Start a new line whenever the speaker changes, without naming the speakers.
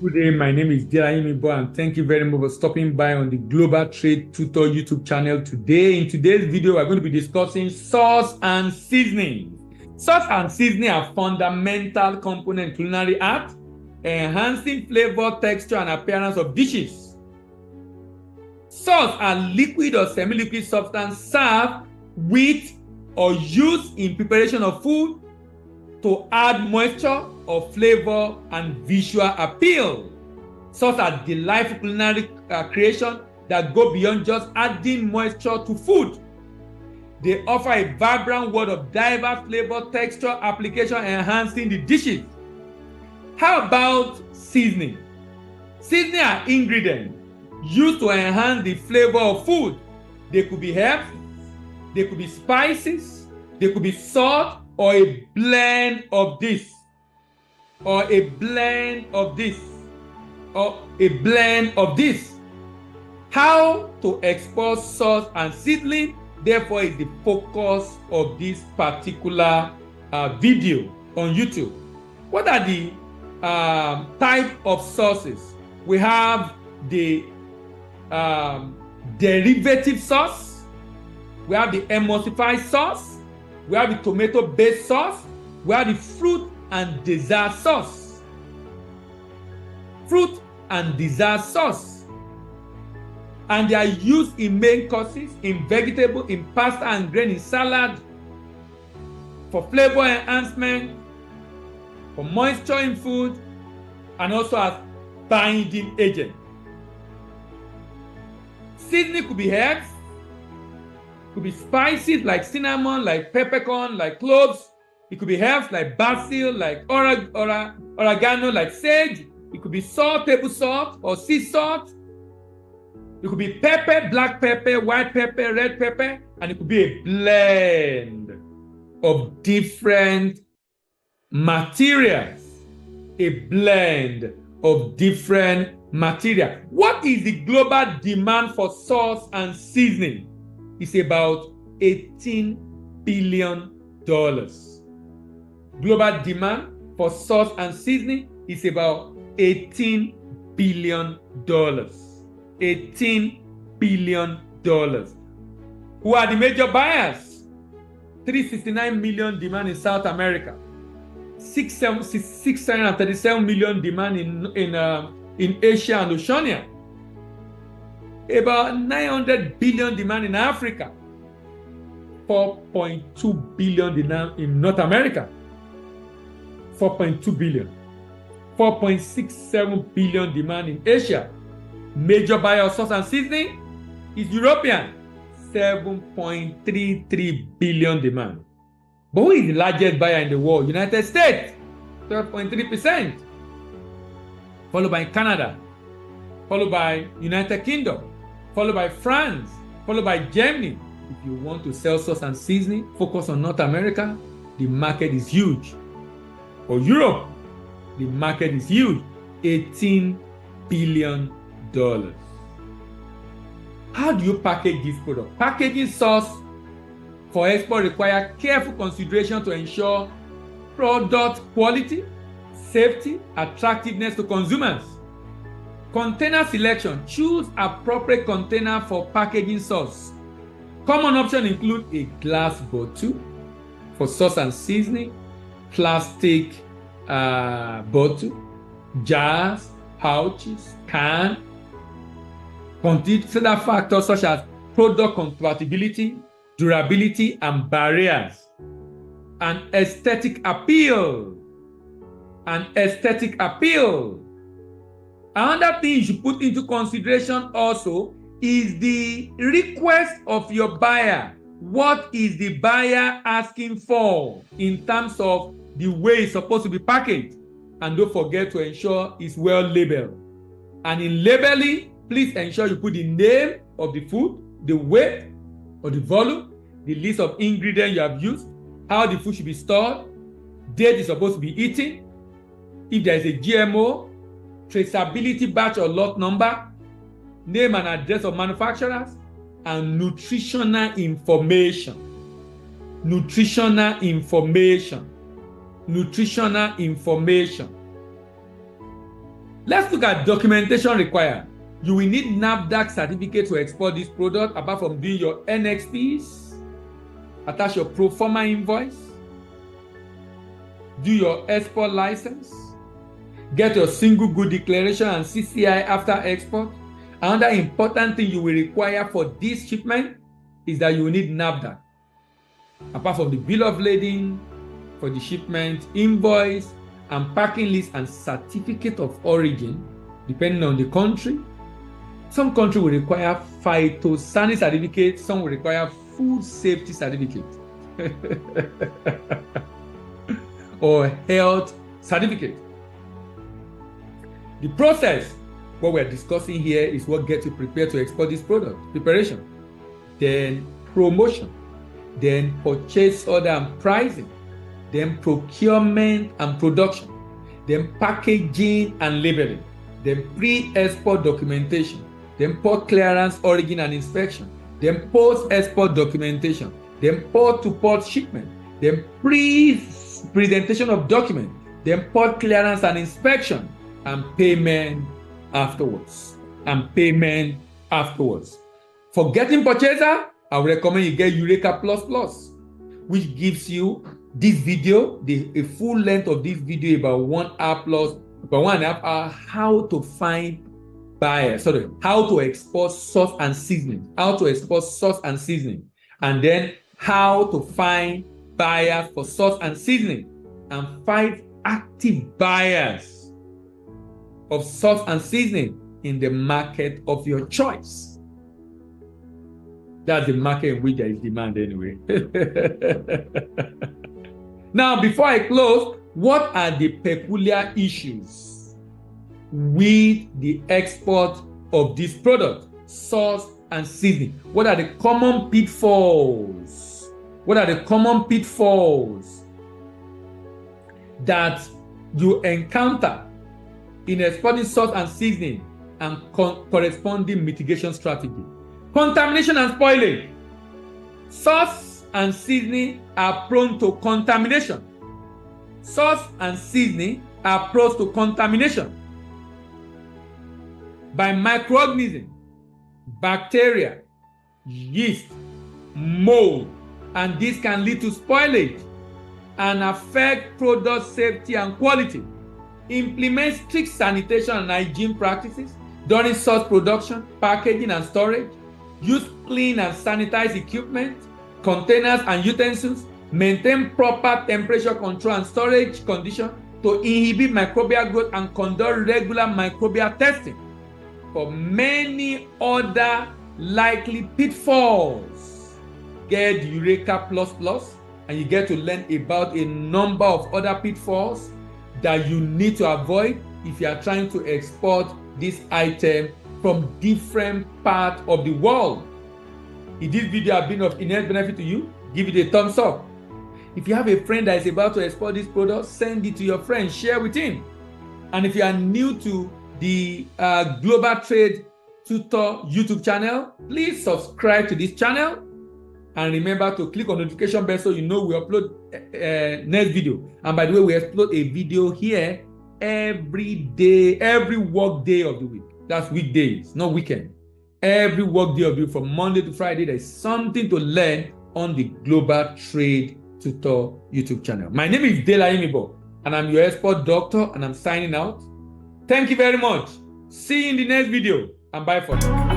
Good day, my name is Delaimibo, and thank you very much for stopping by on the Global Trade Tutor YouTube channel today. In today's video, we're going to be discussing sauce and seasoning. Sauce and seasoning are fundamental components in culinary art, enhancing flavor, texture, and appearance of dishes. Sauce are liquid or semi-liquid substance served with or used in preparation of food to add moisture or flavor and visual appeal. Sauce are delightful culinary creation that go beyond just adding moisture to food. They offer a vibrant world of diverse flavor, texture, application, enhancing the dishes. How about seasoning? Seasoning are ingredients used to enhance the flavor of food. They could be herbs, they could be spices, they could be salt, or a blend of this, or a blend of this, or a blend of this. How to export sauce and seasoning, therefore, is the focus of this particular video on YouTube. What are the type of sauces? We have the derivative sauce, we have the emulsified sauce, we have the tomato-based sauce, we have the fruit and dessert sauce. Fruit and dessert sauce. And they are used in main courses, in vegetable, in pasta and grain, in salad, for flavor enhancement, for moisture in food, and also as binding agent. Seasoning could be herbs, could be spices like cinnamon, like peppercorn, like cloves. It could be herbs like basil, like oregano, like sage. It could be salt, table salt, or sea salt. It could be pepper, black pepper, white pepper, red pepper, and it could be a blend of different materials. A blend of different material. What is the global demand for sauce and seasoning? It's about $18 billion. Global demand for sauce and seasoning is about $18 billion. $18 billion. Who are the major buyers? 369 million demand in South America. 637 million demand in Asia and Oceania. About 900 billion demand in Africa. 4.2 billion demand in North America. 4.2 billion. 4.67 billion demand in Asia. Major buyer of sauce and seasoning is European. 7.33 billion demand. But who is the largest buyer in the world? United States, 12.3%. Followed by Canada. Followed by United Kingdom. Followed by France. Followed by Germany. If you want to sell sauce and seasoning, focus on North America. The market is huge. For Europe, the market is huge. $18 billion. How do you package this product? Packaging sauce for export requires careful consideration to ensure product quality, safety, attractiveness to consumers. Container selection. Choose appropriate container for packaging sauce. Common options include a glass bottle for sauce and seasoning, plastic bottle, jars, pouches, cans. Consider factors such as product compatibility, durability, and barriers. And aesthetic appeal. Another thing you should put into consideration also is the request of your buyer. What is the buyer asking for in terms of the way it's supposed to be packaged? And don't forget to ensure it's well labeled. And in labeling, please ensure you put the name of the food, the weight or the volume, the list of ingredients you have used, how the food should be stored, date it's supposed to be eaten, if there is a GMO, traceability batch or lot number, name and address of manufacturers, and nutritional information. Let's look at documentation required. You will need NAFDAC certificate to export this product, apart from doing your NXPs, attach your pro forma invoice, do your export license, get your single good declaration and CCI after export. Another important thing you will require for this shipment is that you will need NAFDAC. Apart from the bill of lading for the shipment, invoice, and packing list and certificate of origin, depending on the country. Some country will require phytosanitary certificate, some will require food safety certificate or health certificate. The process, what we're discussing here, is what gets you prepared to export this product. Preparation, then promotion, then purchase order and pricing, then procurement and production, then packaging and labeling, then pre-export documentation, then port clearance, origin and inspection, then post-export documentation, then port-to-port shipment, then presentation of document, then port clearance and inspection, and payment afterwards. For getting purchaser, I would recommend you get Eureka++, which gives you this video, a full length of this video, about 1 hour plus, about 1.5 hours, how to find buyers, how to export sauce and seasoning, and then how to find buyers for sauce and seasoning, and 5 active buyers of sauce and seasoning in the market of your choice. That's the market in which there is demand anyway. Now, before I close, what are the peculiar issues with the export of this product, sauce and seasoning? What are the common pitfalls? That you encounter in exporting sauce and seasoning, and corresponding mitigation strategy? Contamination and spoilage. Sauce and seasoning are prone to contamination. By microorganisms, bacteria, yeast, mold, and this can lead to spoilage and affect product safety and quality. Implement strict sanitation and hygiene practices during sauce production, packaging, and storage. Use clean and sanitized equipment, containers, and utensils. Maintain proper temperature control and storage conditions to inhibit microbial growth, and conduct regular microbial testing. For many other likely pitfalls, get Eureka++, and you get to learn about a number of other pitfalls that you need to avoid if you are trying to export this item from different parts of the world. If this video has been of inherent benefit to you, give it a thumbs up. If you have a friend that is about to export this product, send it to your friend, share with him. And if you are new to the Global Trade Tutor YouTube channel, please subscribe to this channel. And remember to click on the notification bell so you know we upload next video. And by the way, we upload a video here every day, every work day of the week. That's weekdays, not weekend. Every work day of the week, from Monday to Friday, there's something to learn on the Global Trade Tutor YouTube channel. My name is Dela Imibo, and I'm your export doctor, and I'm signing out. Thank you very much. See you in the next video, and bye for now.